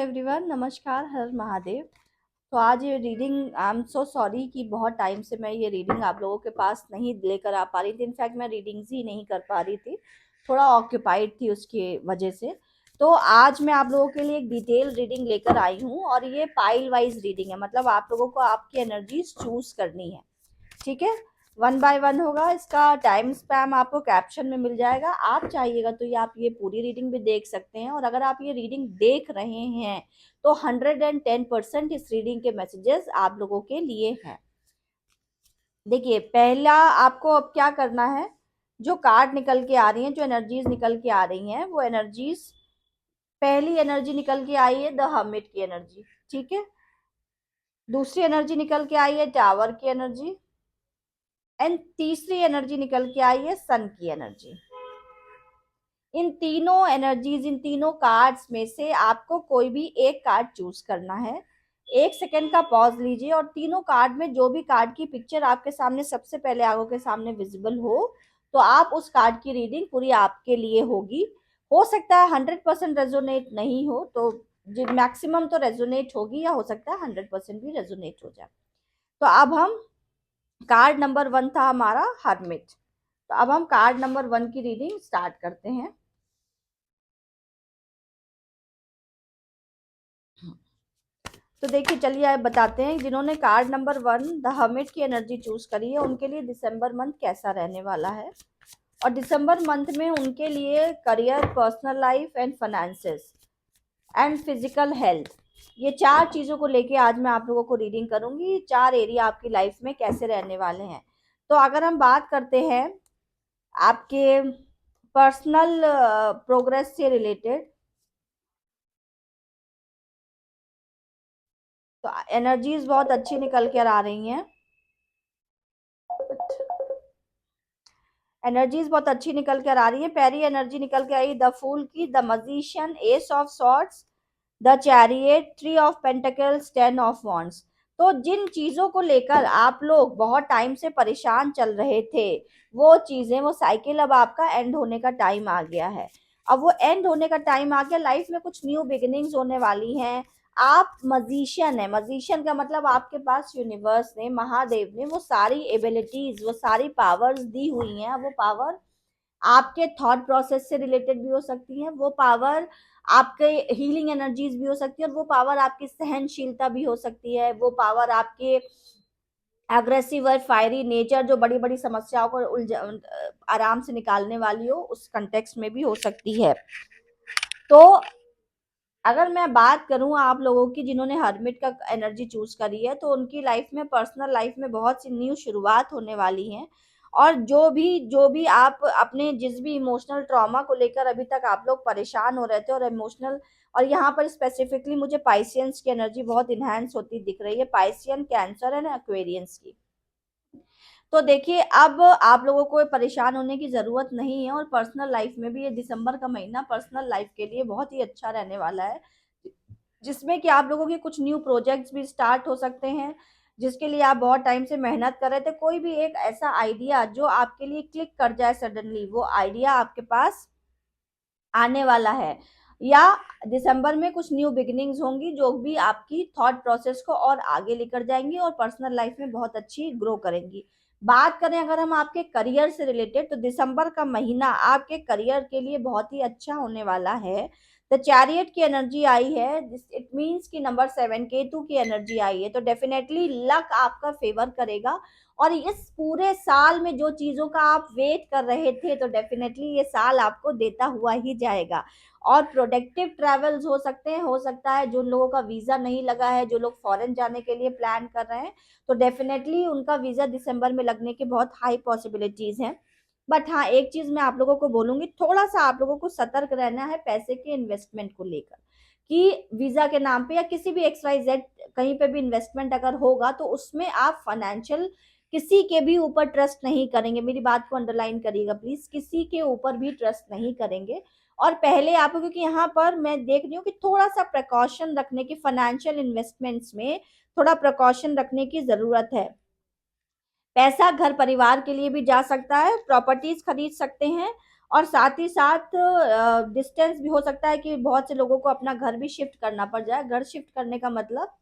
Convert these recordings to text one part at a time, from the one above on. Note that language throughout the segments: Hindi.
एवरीवन, नमस्कार, हर महादेव। तो आज ये reading, I am so sorry कि बहुत टाइम से मैं ये रीडिंग आप लोगों के पास नहीं लेकर आ पा रही थी। इनफैक्ट मैं रीडिंग्स ही नहीं कर पा रही थी, थोड़ा ऑक्यूपाइड थी उसकी वजह से। तो आज मैं आप लोगों के लिए एक डिटेल रीडिंग लेकर आई हूँ और ये पाइल वाइज रीडिंग है, मतलब आप लोगों को आपकी एनर्जीज चूज करनी है। ठीक है, वन बाय वन होगा। इसका टाइम स्पैम आपको कैप्शन में मिल जाएगा। आप चाहिएगा तो ये आप ये पूरी रीडिंग भी देख सकते हैं, और अगर आप ये रीडिंग देख रहे हैं तो 110% इस रीडिंग के मैसेजेस आप लोगों के लिए हैं। देखिए, पहला आपको अब क्या करना है, जो कार्ड निकल के आ रही हैं, जो एनर्जीज निकल के आ रही हैं, वो एनर्जीज, पहली एनर्जी निकल के आई है द हर्मिट की एनर्जी। ठीक है, दूसरी एनर्जी निकल के आई है टावर की एनर्जी, एंड तीसरी एनर्जी निकल के आई है सन की एनर्जी। इन तीनों एनर्जीज, इन तीनों कार्ड्स में से आपको कोई भी एक कार्ड चूज करना है। 1 सेकेंड का पॉज लीजिए और तीनों कार्ड में जो भी कार्ड की पिक्चर आपके सामने सबसे पहले आंखों के सामने विजिबल हो, तो आप उस कार्ड की रीडिंग पूरी आपके लिए होगी। हो सकता है 100% रेजोनेट नहीं हो, तो मैक्सिमम तो रेजोनेट होगी, या हो सकता है 100% भी रेजोनेट हो जाए। तो अब हम, कार्ड नंबर 1 था हमारा हर्मिट, तो अब हम कार्ड नंबर 1 की रीडिंग स्टार्ट करते हैं। तो देखिए, चलिए आप बताते हैं, जिन्होंने कार्ड नंबर 1 द हर्मिट की एनर्जी चूज करी है उनके लिए दिसंबर मंथ कैसा रहने वाला है। और दिसंबर मंथ में उनके लिए career, personal life and finances and physical health, ये 4 चीजों को लेके आज मैं आप लोगों को रीडिंग करूंगी। 4 एरिया आपकी लाइफ में कैसे रहने वाले हैं। तो अगर हम बात करते हैं आपके पर्सनल प्रोग्रेस से रिलेटेड, तो एनर्जीज बहुत अच्छी निकल कर आ रही हैं। एनर्जीज बहुत अच्छी निकल कर आ रही है। पहली एनर्जी निकल के आई द फूल की, the magician, S of swords, the chariot, tree of pentacles, 10 of wands. तो जिन चीजों को लेकर आप लोग बहुत टाइम से परेशान चल रहे थे, वो चीजें, वो साइकिल अब आपका एंड होने का टाइम आ गया है। अब वो एंड होने का टाइम आ गया, लाइफ में कुछ न्यू बिगिनिंग्स होने वाली हैं। आप मजीशियन है, मजीशियन का मतलब आपके पास यूनिवर्स ने, महादेव ने वो सारी एबिलिटीज, वो सारी पावर्स दी हुई हैं। वो पावर आपके थॉट प्रोसेस से रिलेटेड भी हो सकती है, वो पावर आपके हीलिंग एनर्जीज भी हो सकती है, और वो पावर आपकी सहनशीलता भी हो सकती है, वो पावर आपके अग्रेसिव और फायरी नेचर, जो बड़ी बड़ी समस्याओं को आराम से निकालने वाली हो, उस कंटेक्स्ट में भी हो सकती है। तो अगर मैं बात करूं आप लोगों की जिन्होंने हर्मिट का एनर्जी चूज करी है, तो उनकी लाइफ में, पर्सनल लाइफ में बहुत सी न्यू शुरुआत होने वाली है। और जो भी आप अपने, जिस भी इमोशनल ट्रॉमा को लेकर अभी तक आप लोग परेशान हो रहे थे, और इमोशनल, और यहाँ पर स्पेसिफिकली मुझे पाइसियंस की एनर्जी बहुत इनहेंस होती दिख रही है, पाइसियन, कैंसर एंड एक्वेरियंस की। तो देखिए, अब आप लोगों को परेशान होने की ज़रूरत नहीं है, और पर्सनल लाइफ में भी ये दिसंबर का महीना पर्सनल लाइफ के लिए बहुत ही अच्छा रहने वाला है, जिसमें कि आप लोगों के कुछ न्यू प्रोजेक्ट्स भी स्टार्ट हो सकते हैं, जिसके लिए आप बहुत टाइम से मेहनत कर रहे थे। कोई भी एक ऐसा आइडिया जो आपके लिए क्लिक कर जाए सडनली, वो आइडिया आपके पास आने वाला है, या दिसंबर में कुछ न्यू बिगिनिंग्स होंगी जो भी आपकी थॉट प्रोसेस को और आगे लेकर जाएंगी और पर्सनल लाइफ में बहुत अच्छी ग्रो करेंगी। बात करें अगर हम आपके करियर से रिलेटेड, तो दिसंबर का महीना आपके करियर के लिए बहुत ही अच्छा होने वाला है। द चैरियट की एनर्जी आई है, इट मीन्स कि नंबर 7 केतु की एनर्जी आई है, तो डेफिनेटली लक आपका फेवर करेगा। और इस पूरे साल में जो चीजों का आप वेट कर रहे थे, तो डेफिनेटली ये साल आपको देता हुआ ही जाएगा। और प्रोडक्टिव ट्रैवल्स हो सकते हैं, हो सकता है जो लोगों का वीजा नहीं लगा है, जो लोग फॉरेन जाने के लिए प्लान कर रहे हैं, तो डेफिनेटली उनका वीजा दिसंबर में लगने की बहुत हाई पॉसिबिलिटीज हैं। बट हाँ, एक चीज मैं आप लोगों को बोलूंगी, थोड़ा सा आप लोगों को सतर्क रहना है पैसे के इन्वेस्टमेंट को लेकर, कि वीजा के नाम पे या किसी भी XYZ कहीं पे भी इन्वेस्टमेंट अगर होगा, तो उसमें आप फाइनेंशियल किसी के भी ऊपर ट्रस्ट नहीं करेंगे। मेरी बात को अंडरलाइन करिएगा प्लीज, किसी के ऊपर भी ट्रस्ट नहीं करेंगे। और पहले आप, क्योंकि यहाँ पर मैं देख रही हूँ कि थोड़ा सा प्रिकॉशन रखने की, फाइनेंशियल इन्वेस्टमेंट्स में थोड़ा प्रिकॉशन रखने की जरूरत है। पैसा घर परिवार के लिए भी जा सकता है, प्रॉपर्टीज खरीद सकते हैं, और साथ ही साथ डिस्टेंस भी हो सकता है कि बहुत से लोगों को अपना घर भी शिफ्ट करना पड़ जाए। घर शिफ्ट करने का मतलब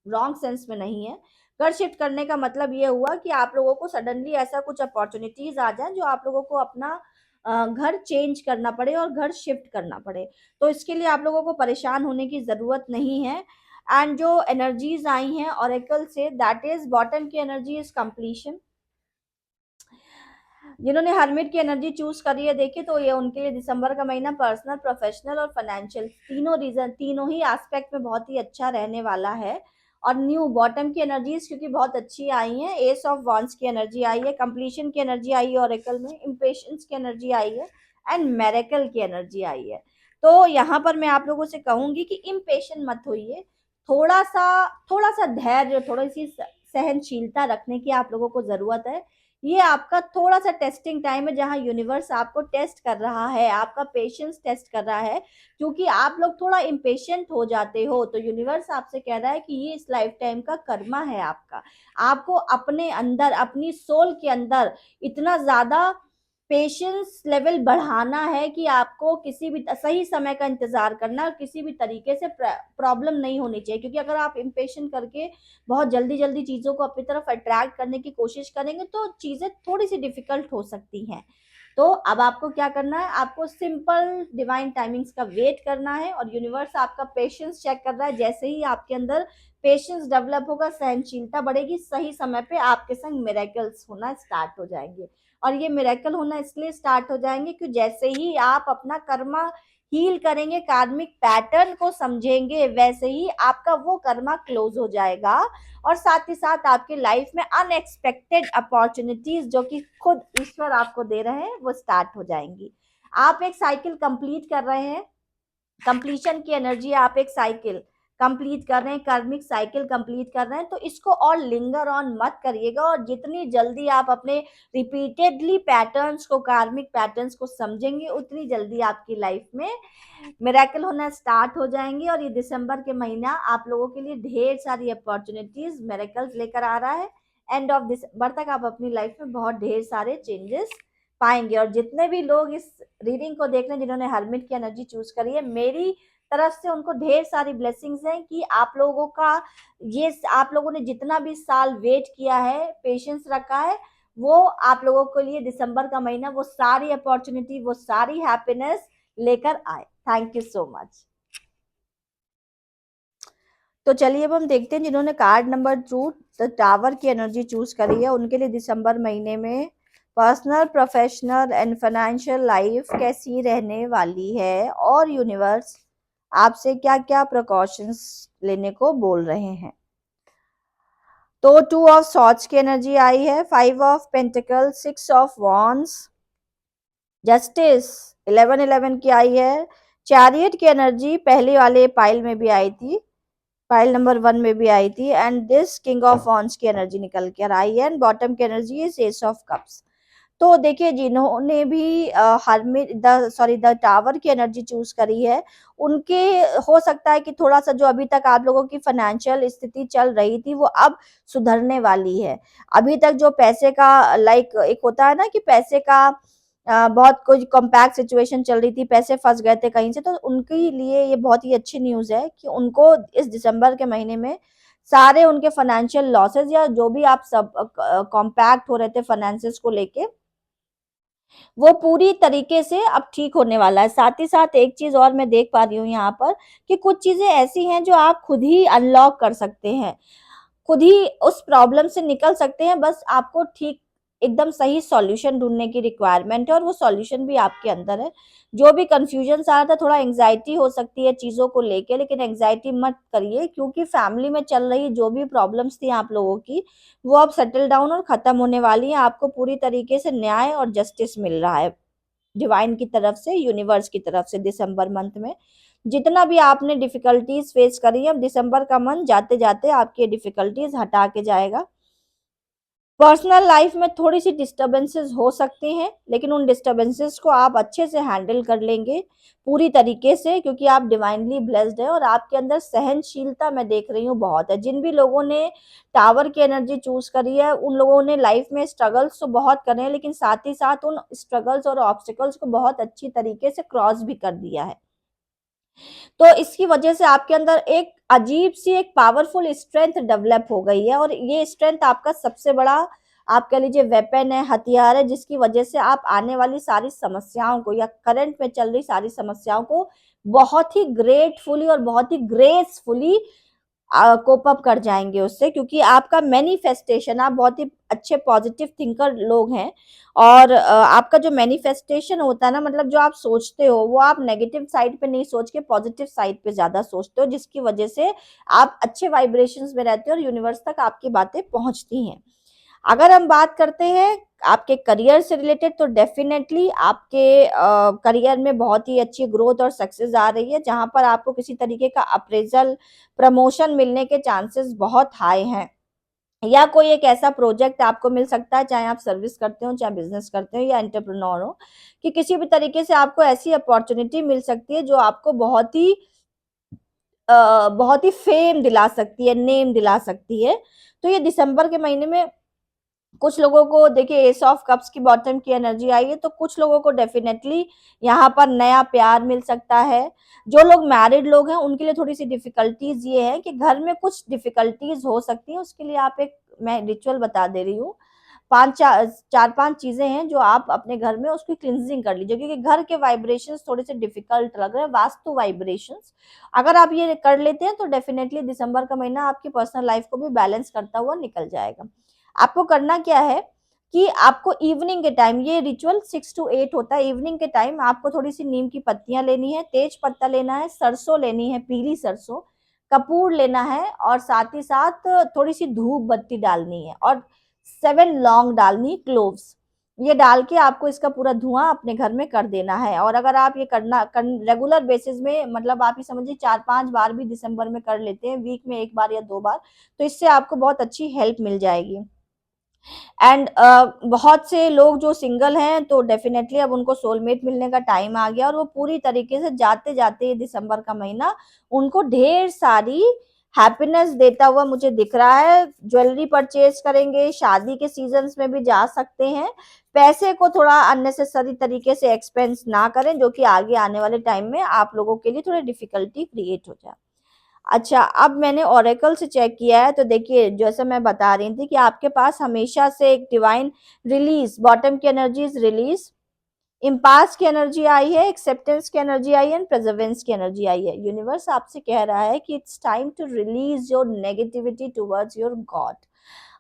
रॉन्ग सेंस में नहीं है। घर शिफ्ट करने का मतलब ये हुआ कि आप लोगों को सडनली ऐसा कुछ अपॉर्चुनिटीज आ जाए जो आप लोगों को अपना घर चेंज करना पड़े और घर शिफ्ट करना पड़े। तो इसके लिए आप लोगों को परेशान होने की ज़रूरत नहीं है। एंड जो एनर्जीज आई हैं ऑरेकल से, दैट इज बॉटम की एनर्जी इज कंप्लीशन। जिन्होंने हर्मिट की एनर्जी चूज करी है, देखिए तो ये उनके लिए दिसंबर का महीना पर्सनल, प्रोफेशनल और फाइनेंशियल तीनों ही एस्पेक्ट में बहुत ही अच्छा रहने वाला है। और न्यू बॉटम की एनर्जीज क्योंकि बहुत अच्छी आई हैं, एस ऑफ वॉन्ड्स की एनर्जी आई है, कंप्लीशन की एनर्जी आई है ऑरेकल में, इम्पेशंस की एनर्जी आई है एंड मेरेकल की एनर्जी आई है। तो यहाँ पर मैं आप लोगों से कहूंगी कि इम्पेशेंट मत होइए, थोड़ा सा धैर्य, थोड़ी सी सहनशीलता रखने की आप लोगों को जरूरत है। ये आपका थोड़ा सा टेस्टिंग टाइम है जहां यूनिवर्स आपको टेस्ट कर रहा है, आपका पेशेंस टेस्ट कर रहा है। क्योंकि आप लोग थोड़ा इम्पेशेंट हो जाते हो, तो यूनिवर्स आपसे कह रहा है कि ये इस लाइफ टाइम का कर्मा है आपका। आपको अपने अंदर, अपनी सोल के अंदर इतना ज्यादा पेशेंस लेवल बढ़ाना है कि आपको किसी भी सही समय का इंतजार करना, और किसी भी तरीके से प्रॉब्लम नहीं होनी चाहिए। क्योंकि अगर आप इम्पेशेंट करके बहुत जल्दी जल्दी चीज़ों को अपनी तरफ अट्रैक्ट करने की कोशिश करेंगे तो चीज़ें थोड़ी सी डिफिकल्ट हो सकती हैं। तो अब आपको क्या करना है, आपको सिंपल डिवाइन टाइमिंग्स का वेट करना है और यूनिवर्स आपका पेशेंस चेक कर रहा है। जैसे ही आपके अंदर पेशेंस डेवलप होगा, सहनशीलता बढ़ेगी, सही समय पे आपके संग मिरेकल्स होना स्टार्ट हो जाएंगे। और ये मिरेकल होना इसलिए स्टार्ट हो जाएंगे कि जैसे ही आप अपना कर्मा हील करेंगे, कार्मिक पैटर्न को समझेंगे, वैसे ही आपका वो कर्मा क्लोज हो जाएगा। और साथ ही साथ आपकी लाइफ में अनएक्सपेक्टेड अपॉर्चुनिटीज जो कि खुद ईश्वर आपको दे रहे हैं वो स्टार्ट हो जाएंगी। आप एक साइकिल कंप्लीट कर रहे हैं, कंप्लीशन की एनर्जी, आप एक साइकिल कंप्लीट कर रहे हैं, कार्मिक साइकिल कंप्लीट कर रहे हैं, तो इसको और लिंगर ऑन मत करिएगा। और जितनी जल्दी आप अपने रिपीटेडली पैटर्न्स को, कार्मिक पैटर्न्स को समझेंगे, उतनी जल्दी आपकी लाइफ में मिरेकल होना स्टार्ट हो जाएंगे। और ये दिसंबर के महीना आप लोगों के लिए ढेर सारी अपॉर्चुनिटीज, मिरेकल्स लेकर आ रहा है। एंड ऑफ दिसंबर तक आप अपनी लाइफ में बहुत ढेर सारे चेंजेस पाएंगे। और जितने भी लोग इस रीडिंग को देख रहे हैं जिन्होंने हर्मिट की एनर्जी चूज करी है, मेरी तरफ से उनको ढेर सारी ब्लेसिंग्स हैं कि आप लोगों का ये, आप लोगों ने जितना भी साल वेट किया है, पेशेंस रखा है, वो आप लोगों के लिए दिसंबर का महीना वो सारी अपॉर्चुनिटी, वो सारी हैप्पीनेस लेकर आए। Thank you so much. तो चलिए अब हम देखते हैं जिन्होंने कार्ड नंबर 2 द टावर की एनर्जी चूज करी है, उनके लिए दिसंबर महीने में personal, professional and financial life कैसी रहने वाली है और यूनिवर्स आपसे क्या क्या प्रिकॉशंस लेने को बोल रहे हैं। तो 2 ऑफ सॉर्ड्स की एनर्जी आई है, 5 of pentacle, 6 of wands, justice 11 की आई है, चैरियट की एनर्जी पहले वाले पाइल में भी आई थी, पाइल नंबर 1 में भी आई थी, and this king of wands की एनर्जी निकल कर आई है, एंड बॉटम की energy is S of cups. तो देखिए जिन्होंने भी हर्मिट द टावर की एनर्जी चूज करी है, उनके हो सकता है कि थोड़ा सा जो अभी तक आप लोगों की फाइनेंशियल स्थिति चल रही थी वो अब सुधरने वाली है। अभी तक जो पैसे का लाइक एक होता है ना कि पैसे का बहुत कुछ कॉम्पैक्ट सिचुएशन चल रही थी, पैसे फंस गए थे कहीं से, तो उनके लिए ये बहुत ही अच्छी न्यूज है कि उनको इस दिसंबर के महीने में सारे उनके फाइनेंशियल लॉसेस या जो भी आप सब कॉम्पैक्ट हो रहे थे फाइनेंसेस को लेके, वो पूरी तरीके से अब ठीक होने वाला है। साथ ही साथ एक चीज और मैं देख पा रही हूँ यहाँ पर कि कुछ चीजें ऐसी हैं जो आप खुद ही अनलॉक कर सकते हैं, खुद ही उस प्रॉब्लम से निकल सकते हैं। बस आपको ठीक एकदम सही सॉल्यूशन ढूंढने की रिक्वायरमेंट है और वो सॉल्यूशन भी आपके अंदर है। जो भी कंफ्यूजन आ रहा था, थोड़ा एंग्जाइटी हो सकती है चीजों को लेके, लेकिन एंग्जाइटी मत करिए क्योंकि फैमिली में चल रही जो भी प्रॉब्लम्स थी आप लोगों की, वो अब सेटल डाउन और खत्म होने वाली है। आपको पूरी तरीके से न्याय और जस्टिस मिल रहा है डिवाइन की तरफ से, यूनिवर्स की तरफ से। दिसंबर मंथ में जितना भी आपने डिफिकल्टीज फेस करी है, अब दिसंबर का मंथ जाते जाते आपकी डिफिकल्टीज हटा के जाएगा। पर्सनल लाइफ में थोड़ी सी डिस्टर्बेंसेस हो सकते हैं, लेकिन उन डिस्टर्बेंसेस को आप अच्छे से हैंडल कर लेंगे पूरी तरीके से, क्योंकि आप डिवाइनली ब्लेस्ड है और आपके अंदर सहनशीलता मैं देख रही हूँ बहुत है। जिन भी लोगों ने टावर की एनर्जी चूज करी है उन लोगों ने लाइफ में स्ट्रगल्स तो बहुत करे हैं, लेकिन साथ ही साथ उन स्ट्रगल्स और ऑब्स्टिकल्स को बहुत अच्छी तरीके से क्रॉस भी कर दिया है। तो इसकी वजह से आपके अंदर एक अजीब सी एक पावरफुल स्ट्रेंथ डेवलप हो गई है, और ये स्ट्रेंथ आपका सबसे बड़ा आप कह लीजिए वेपन है, हथियार है, जिसकी वजह से आप आने वाली सारी समस्याओं को या करंट में चल रही सारी समस्याओं को बहुत ही ग्रेटफुली और बहुत ही ग्रेसफुली कोप अप कर जाएंगे उससे, क्योंकि आपका मैनिफेस्टेशन, आप बहुत ही अच्छे पॉजिटिव थिंकर लोग हैं, और आपका जो मैनिफेस्टेशन होता है ना, मतलब जो आप सोचते हो वो आप नेगेटिव साइड पे नहीं सोच के पॉजिटिव साइड पे ज्यादा सोचते हो, जिसकी वजह से आप अच्छे वाइब्रेशंस में रहते हो और यूनिवर्स तक आपकी बातें पहुंचती हैं। अगर हम बात करते हैं आपके करियर से रिलेटेड, तो डेफिनेटली आपके करियर में बहुत ही अच्छी ग्रोथ और सक्सेस आ रही है, जहां पर आपको किसी तरीके का अप्रेजल, प्रमोशन मिलने के चांसेस बहुत हाई हैं, या कोई एक ऐसा प्रोजेक्ट आपको मिल सकता है, चाहे आप सर्विस करते हो, चाहे बिजनेस करते हो या एंटरप्रेन्योर हो, कि किसी भी तरीके से आपको ऐसी अपॉर्चुनिटी मिल सकती है जो आपको बहुत ही फेम दिला सकती है, नेम दिला सकती है। तो ये दिसंबर के महीने में कुछ लोगों को देखिए एस ऑफ कप्स की बॉटम की एनर्जी आई है, तो कुछ लोगों को डेफिनेटली यहाँ पर नया प्यार मिल सकता है। जो लोग मैरिड लोग हैं उनके लिए थोड़ी सी डिफिकल्टीज ये है कि घर में कुछ डिफिकल्टीज हो सकती है, उसके लिए आप एक मैं रिचुअल बता दे रही हूँ। चार पांच चीजें हैं जो आप अपने घर में उसकी क्लिनजिंग कर लीजिए, क्योंकि घर के वाइब्रेशंस थोड़े से डिफिकल्ट लग रहे हैं, वास्तु वाइब्रेशंस। अगर आप ये कर लेते हैं तो डेफिनेटली दिसंबर का महीना आपकी पर्सनल लाइफ को भी बैलेंस करता हुआ निकल जाएगा। आपको करना क्या है कि आपको इवनिंग के टाइम, ये रिचुअल 6 to 8 होता है, इवनिंग के टाइम आपको थोड़ी सी नीम की पत्तियां लेनी है, तेज पत्ता लेना है, सरसों लेनी है, पीली सरसों, कपूर लेना है, और साथ ही साथ थोड़ी सी धूप बत्ती डालनी है, और 7 लौंग डालनी, क्लोव्स, ये डाल के आपको इसका पूरा धुआं अपने घर में कर देना है। और अगर आप ये रेगुलर बेसिस में, मतलब आप ये समझिए 4-5 बार भी दिसंबर में कर लेते हैं, वीक में 1 बार या 2 बार, तो इससे आपको बहुत अच्छी हेल्प मिल जाएगी। एंड बहुत से लोग जो सिंगल हैं तो डेफिनेटली अब उनको सोलमेट मिलने का टाइम आ गया, और वो पूरी तरीके से जाते जाते ये दिसंबर का महीना उनको ढेर सारी हैप्पीनेस देता हुआ मुझे दिख रहा है। ज्वेलरी परचेज करेंगे, शादी के सीजन्स में भी जा सकते हैं, पैसे को थोड़ा अननेसेसरी तरीके से एक्सपेंस ना करें, जो कि आगे आने वाले टाइम में आप लोगों के लिए थोड़ी डिफिकल्टी क्रिएट हो जाए। अच्छा, अब मैंने ओरेकल से चेक किया है, तो देखिए जैसे मैं बता रही थी कि आपके पास हमेशा से एक डिवाइन रिलीज, बॉटम की एनर्जीज रिलीज, इम्पास की एनर्जी आई है, एक्सेप्टेंस की एनर्जी आई है, प्रेजर्वेंस की एनर्जी आई है। यूनिवर्स आपसे कह रहा है कि it's time to release your negativity towards your god.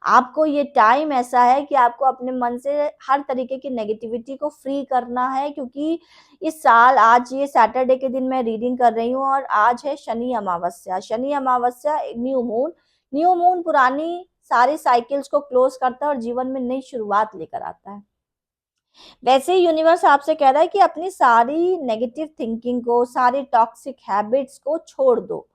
आपको ये टाइम ऐसा है कि आपको अपने मन से हर तरीके की नेगेटिविटी को फ्री करना है, क्योंकि इस साल आज ये सैटरडे के दिन मैं रीडिंग कर रही हूँ और आज है शनि अमावस्या। शनि अमावस्या न्यू मून, न्यू मून पुरानी सारी साइकिल्स को क्लोज करता है और जीवन में नई शुरुआत लेकर आता है। वैसे ही यूनिवर्स आपसे कह रहा है कि अपनी सारी नेगेटिव थिंकिंग को, सारी टॉक्सिक हैबिट्स को छोड़ दो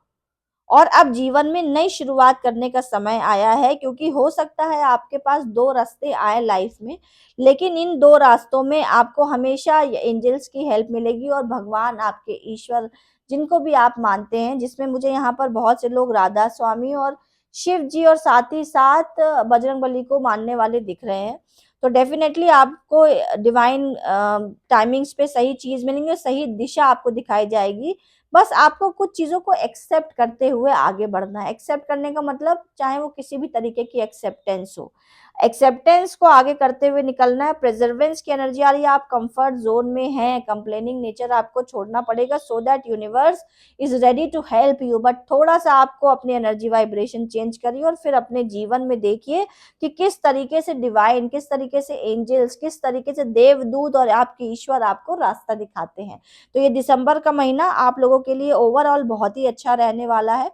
और अब जीवन में नई शुरुआत करने का समय आया है। क्योंकि हो सकता है आपके पास 2 रास्ते आए लाइफ में, लेकिन इन 2 रास्तों में आपको हमेशा एंजल्स की हेल्प मिलेगी और भगवान आपके ईश्वर, जिनको भी आप मानते हैं, जिसमें मुझे यहाँ पर बहुत से लोग राधा स्वामी और शिव जी और साथ ही साथ बजरंगबली को मानने वाले दिख रहे हैं। तो डेफिनेटली आपको डिवाइन टाइमिंग्स पे सही चीज मिलेंगे, सही दिशा आपको दिखाई जाएगी। बस आपको कुछ चीजों को एक्सेप्ट करते हुए आगे बढ़ना है। एक्सेप्ट करने का मतलब चाहे वो किसी भी तरीके की एक्सेप्टेंस हो, एक्सेप्टेंस को आगे करते हुए निकलना है। प्रेजर्वेंस की एनर्जी आ रही है, आप कंफर्ट जोन में हैं, कंप्लेनिंग नेचर आपको छोड़ना पड़ेगा, so that universe is ready to help you. But थोड़ा सा आपको अपनी एनर्जी वाइब्रेशन चेंज करिए और फिर अपने जीवन में देखिए कि किस तरीके से डिवाइन, किस तरीके से एंजल्स, किस तरीके से देवदूत और आपके ईश्वर आपको रास्ता दिखाते हैं। तो ये दिसंबर का महीना आप लोगों के लिए ओवरऑल बहुत ही अच्छा रहने वाला है।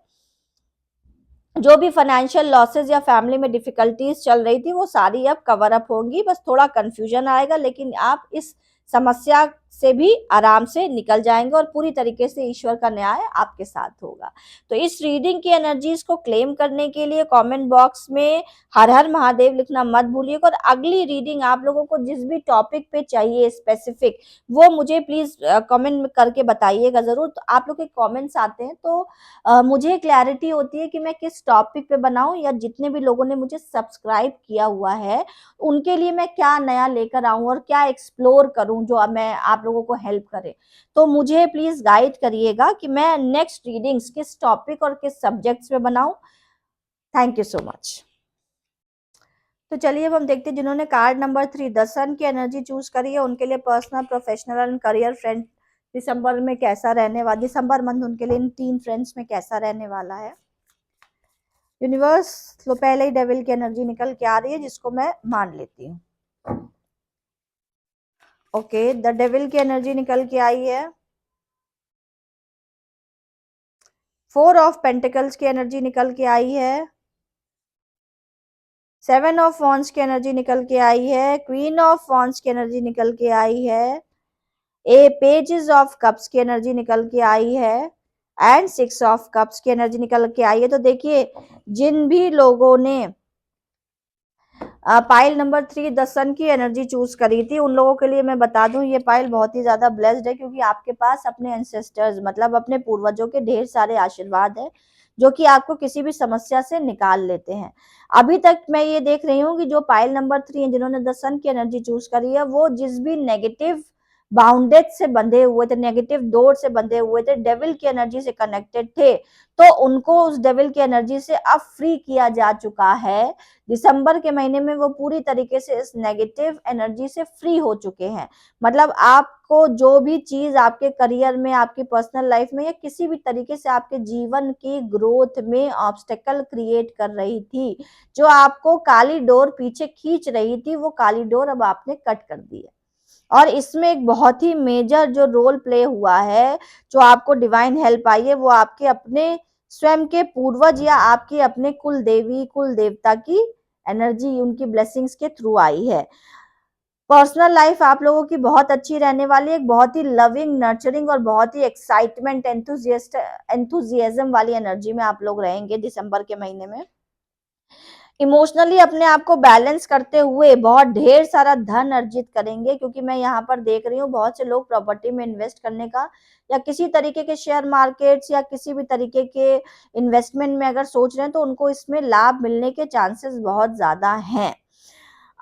जो भी फाइनेंशियल लॉसेस या फैमिली में डिफिकल्टीज चल रही थी वो सारी अब कवर अप होंगी, बस थोड़ा कंफ्यूजन आएगा, लेकिन आप इस समस्या से भी आराम से निकल जाएंगे और पूरी तरीके से ईश्वर का न्याय आपके साथ होगा। तो इस रीडिंग की एनर्जीज को क्लेम करने के लिए कमेंट बॉक्स में हर हर महादेव लिखना मत भूलिएगा। और अगली रीडिंग आप लोगों को जिस भी टॉपिक पे चाहिए स्पेसिफिक, वो मुझे प्लीज कमेंट करके बताइएगा जरूर। तो आप लोग के कमेंट्स आते हैं तो मुझे क्लैरिटी होती है कि मैं किस टॉपिक पे बनाऊं, या जितने भी लोगों ने मुझे सब्सक्राइब किया हुआ है उनके लिए मैं क्या नया लेकर आऊं और क्या एक्सप्लोर करूं जो अब मैं आप लोगों को हेल्प करे। तो मुझे प्लीज गाइड करिएगा कि मैं नेक्स्ट रीडिंग्स किस टॉपिक और किस सब्जेक्ट्स पे बनाऊं। Thank you so much. तो चलिए अब हम देखते हैं जिन्होंने कार्ड नंबर 3 द सन की एनर्जी चूज करी है उनके लिए personal, professional and career friend दिसंबर में कैसा रहने वाला, दिसंबर मंथ उनके लिए इन 3 फ्रेंड्स में कैसा रहने वाला है। यूनिवर्स, तो पहले ही डेविल की एनर्जी निकल के आ रही है जिसको मैं मान लेती हूँ। ओके, द डेविल की एनर्जी निकल के आई है। 4 ऑफ पेंटिकल्स की एनर्जी निकल के आई है। 7 ऑफ वॉन्ड्स की एनर्जी निकल के आई है। क्वीन ऑफ वॉन्ड्स की एनर्जी निकल के आई है। ए पेजेस ऑफ कप्स की एनर्जी निकल के आई है एंड 6 ऑफ कप्स की एनर्जी निकल के आई है। तो देखिए जिन भी लोगों ने पाइल नंबर 3 द सन की एनर्जी चूज करी थी उन लोगों के लिए मैं बता दूं ये पाइल बहुत ही ज्यादा ब्लेस्ड है, क्योंकि आपके पास अपने एंसेस्टर्स मतलब अपने पूर्वजों के ढेर सारे आशीर्वाद है जो कि आपको किसी भी समस्या से निकाल लेते हैं। अभी तक मैं ये देख रही हूँ कि जो पाइल नंबर 3 है जिन्होंने द सन की एनर्जी चूज करी है वो जिस भी नेगेटिव बाउंडेज से बंधे हुए थे, नेगेटिव डोर से बंधे हुए थे, डेविल की एनर्जी से कनेक्टेड थे, तो उनको उस डेविल की एनर्जी से अब फ्री किया जा चुका है। दिसंबर के महीने में वो पूरी तरीके से इस नेगेटिव एनर्जी से फ्री हो चुके हैं। मतलब आपको जो भी चीज आपके करियर में, आपकी पर्सनल लाइफ में या किसी भी तरीके से आपके जीवन की ग्रोथ में ऑब्स्टेकल क्रिएट कर रही थी, जो आपको काली डोर पीछे खींच रही थी, वो काली डोर अब आपने कट कर दी है। और इसमें एक बहुत ही मेजर जो रोल प्ले हुआ है, जो आपको डिवाइन हेल्प आई है, वो आपके अपने स्वयं के पूर्वज या आपके अपने कुल देवी कुल देवता की एनर्जी, उनकी ब्लेसिंग्स के थ्रू आई है। पर्सनल लाइफ आप लोगों की बहुत अच्छी रहने वाली है, एक बहुत ही लविंग, नर्चरिंग और बहुत ही एक्साइटमेंट, एंथुजियाज्म वाली एनर्जी में आप लोग रहेंगे दिसंबर के महीने में। इमोशनली अपने आप को बैलेंस करते हुए बहुत ढेर सारा धन अर्जित करेंगे, क्योंकि मैं यहाँ पर देख रही हूँ बहुत से लोग प्रॉपर्टी में इन्वेस्ट करने का या किसी तरीके के शेयर मार्केट्स या किसी भी तरीके के इन्वेस्टमेंट में अगर सोच रहे हैं तो उनको इसमें लाभ मिलने के चांसेस बहुत ज्यादा हैं।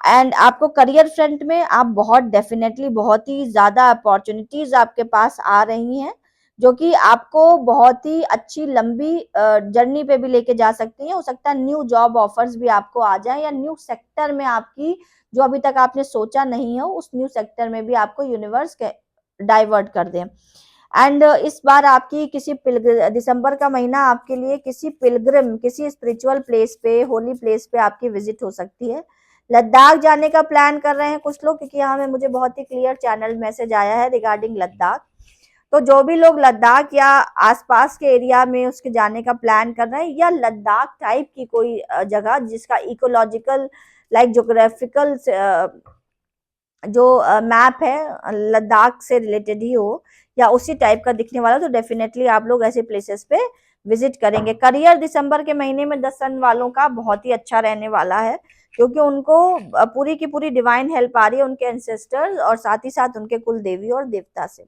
एंड आपको करियर फ्रंट में आप बहुत डेफिनेटली बहुत ही ज्यादा अपॉर्चुनिटीज आपके पास आ रही हैं, जो कि आपको बहुत ही अच्छी लंबी जर्नी पे भी लेके जा सकती हैं। हो सकता है न्यू जॉब ऑफर्स भी आपको आ जाए या न्यू सेक्टर में आपकी जो अभी तक आपने सोचा नहीं हो उस न्यू सेक्टर में भी आपको यूनिवर्स डाइवर्ट कर दें। एंड इस बार आपकी किसी दिसंबर का महीना आपके लिए किसी पिलग्रिम, किसी स्पिरिचुअल प्लेस पे, होली प्लेस पे आपकी विजिट हो सकती है। लद्दाख जाने का प्लान कर रहे हैं कुछ लोग, क्योंकि यहाँ में मुझे बहुत ही क्लियर चैनल मैसेज आया है रिगार्डिंग लद्दाख। तो जो भी लोग लद्दाख या आसपास के एरिया में उसके जाने का प्लान कर रहे हैं, या लद्दाख टाइप की कोई जगह जिसका इकोलॉजिकल लाइक ज्योग्राफिकल जो मैप है लद्दाख से रिलेटेड ही हो या उसी टाइप का दिखने वाला, तो डेफिनेटली आप लोग ऐसे प्लेसेस पे विजिट करेंगे। करियर दिसंबर के महीने में 10 सन वालों का बहुत ही अच्छा रहने वाला है, क्योंकि उनको पूरी की पूरी डिवाइन हेल्प आ रही है उनके एंसेस्टर्स और साथ ही साथ उनके कुल देवी और देवता से।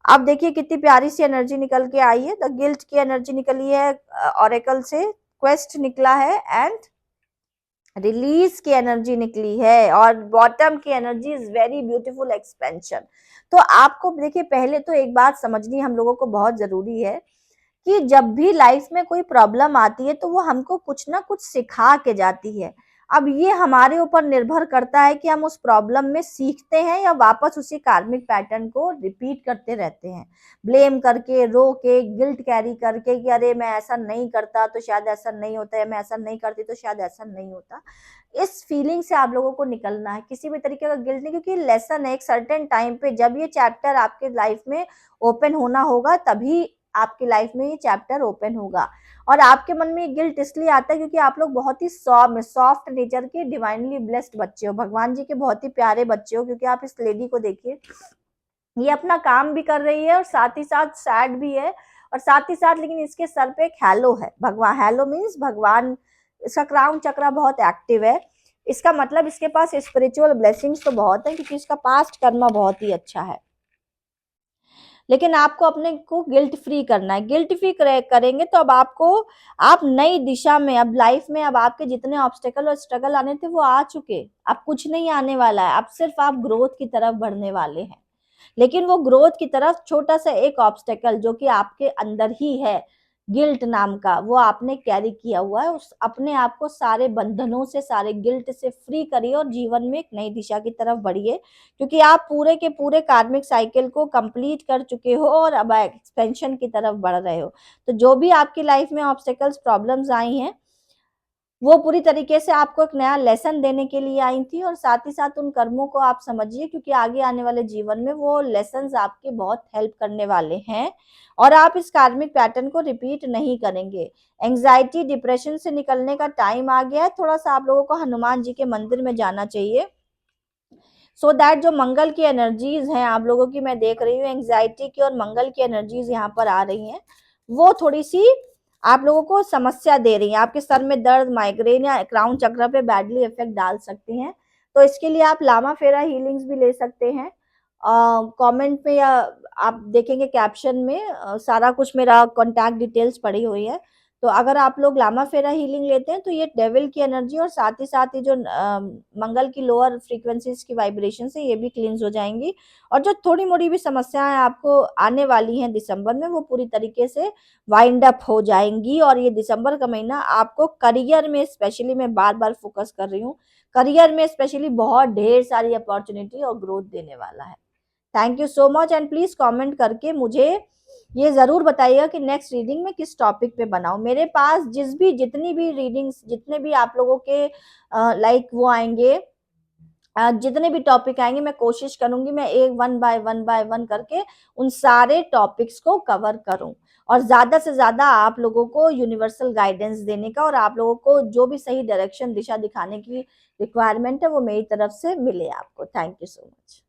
अब देखिए कितनी प्यारी सी एनर्जी निकल के आई है। द गिल्ट की एनर्जी निकली है ऑरेकल से, क्वेस्ट निकला है एंड रिलीज की एनर्जी निकली है, और बॉटम की energy is very beautiful expansion. तो आपको देखिए पहले तो एक बात समझनी हम लोगों को बहुत जरूरी है कि जब भी लाइफ में कोई प्रॉब्लम आती है तो वो हमको कुछ ना कुछ सिखा के जाती है। अब ये हमारे ऊपर निर्भर करता है कि हम उस प्रॉब्लम में सीखते हैं या वापस उसी कार्मिक पैटर्न को रिपीट करते रहते हैं, ब्लेम करके, रो के, गिल्ट कैरी करके कि अरे मैं ऐसा नहीं करता तो शायद ऐसा नहीं होता, या मैं ऐसा नहीं करती तो शायद ऐसा नहीं होता। इस फीलिंग से आप लोगों को निकलना है, किसी भी तरीके का गिल्ट नहीं, क्योंकि लेसन है एक सर्टेन टाइम पे जब ये चैप्टर आपके लाइफ में ओपन होना होगा तभी आपकी लाइफ में ये चैप्टर ओपन होगा। और आपके मन में गिल्ट इसलिए आता है क्योंकि आप लोग बहुत ही सॉफ्ट नेचर के डिवाइनली ब्लेस्ड बच्चे हो, भगवान जी के बहुत ही प्यारे बच्चे हो। क्योंकि आप इस लेडी को देखिए, ये अपना काम भी कर रही है और साथ ही साथ सैड भी है, और साथ ही साथ लेकिन इसके सर पे एक हैलो है, भगवान, हैलो मीन्स भगवान, इसका क्राउन चक्रा बहुत एक्टिव है। इसका मतलब इसके पास स्पिरिचुअल ब्लेसिंग्स तो बहुत है, क्योंकि इसका पास्ट कर्मा बहुत ही अच्छा है। लेकिन आपको अपने को गिल्ट फ्री करना है। गिल्ट फ्री करेंगे तो अब आपको, आप नई दिशा में, अब लाइफ में अब आपके जितने ऑब्स्टेकल और स्ट्रगल आने थे वो आ चुके, अब कुछ नहीं आने वाला है, अब सिर्फ आप ग्रोथ की तरफ बढ़ने वाले हैं। लेकिन वो ग्रोथ की तरफ छोटा सा एक ऑब्स्टेकल जो कि आपके अंदर ही है, गिल्ट नाम का, वो आपने कैरी किया हुआ है। उस अपने आप को सारे बंधनों से, सारे गिल्ट से फ्री करिए और जीवन में एक नई दिशा की तरफ बढ़िए, क्योंकि आप पूरे के पूरे कार्मिक साइकिल को कंप्लीट कर चुके हो और अब एक्सपेंशन की तरफ बढ़ रहे हो। तो जो भी आपकी लाइफ में ऑब्स्टेकल्स, प्रॉब्लम्स आई हैं, वो पूरी तरीके से आपको एक नया लेसन देने के लिए आई थी, और साथ ही साथ उन कर्मों को आप समझिए, क्योंकि आगे आने वाले जीवन में वो लेसन्स आपके बहुत हेल्प करने वाले हैं, और आप इस कार्मिक पैटर्न को रिपीट नहीं करेंगे। एंजाइटी, डिप्रेशन से निकलने का टाइम आ गया है। थोड़ा सा आप लोगों को हनुमान जी के मंदिर में जाना चाहिए, सो दैट जो मंगल की एनर्जीज हैं आप लोगों की, मैं देख रही हूँ एंजाइटी की और मंगल की एनर्जीज यहाँ पर आ रही हैं, वो थोड़ी सी आप लोगों को समस्या दे रही हैं, आपके सर में दर्द, माइग्रेन या क्राउन चक्र पे बैडली इफेक्ट डाल सकती हैं। तो इसके लिए आप लामा फेरा हीलिंग्स भी ले सकते हैं। कमेंट में या आप देखेंगे कैप्शन में सारा कुछ मेरा कॉन्टैक्ट डिटेल्स पड़ी हुई है। तो अगर आप लोग लामा फेरा हीलिंग लेते हैं तो ये डेविल की एनर्जी और साथ ही साथ ये जो मंगल की लोअर फ्रीक्वेंसीज की वाइब्रेशन से ये भी क्लींस हो जाएंगी, और जो थोड़ी मोड़ी भी समस्याएं आपको आने वाली हैं दिसंबर में, वो पूरी तरीके से वाइंड अप हो जाएंगी। और ये दिसंबर का महीना आपको करियर में स्पेशली, मैं बार बार फोकस कर रही हूँ, करियर में स्पेशली बहुत ढेर सारी अपॉर्चुनिटी और ग्रोथ देने वाला है। Thank you so much, and please comment करके मुझे ये जरूर बताइएगा कि नेक्स्ट रीडिंग में किस टॉपिक पे बनाऊं। मेरे पास जितनी भी रीडिंग्स, जितने भी आप लोगों के लाइक वो आएंगे, जितने भी टॉपिक आएंगे, मैं कोशिश करूंगी मैं एक वन बाय वन करके उन सारे टॉपिक्स को कवर करूं, और ज्यादा से ज्यादा आप लोगों को यूनिवर्सल गाइडेंस देने का, और आप लोगों को जो भी सही डायरेक्शन, दिशा दिखाने की रिक्वायरमेंट है वो मेरी तरफ से मिले आपको। Thank you so much.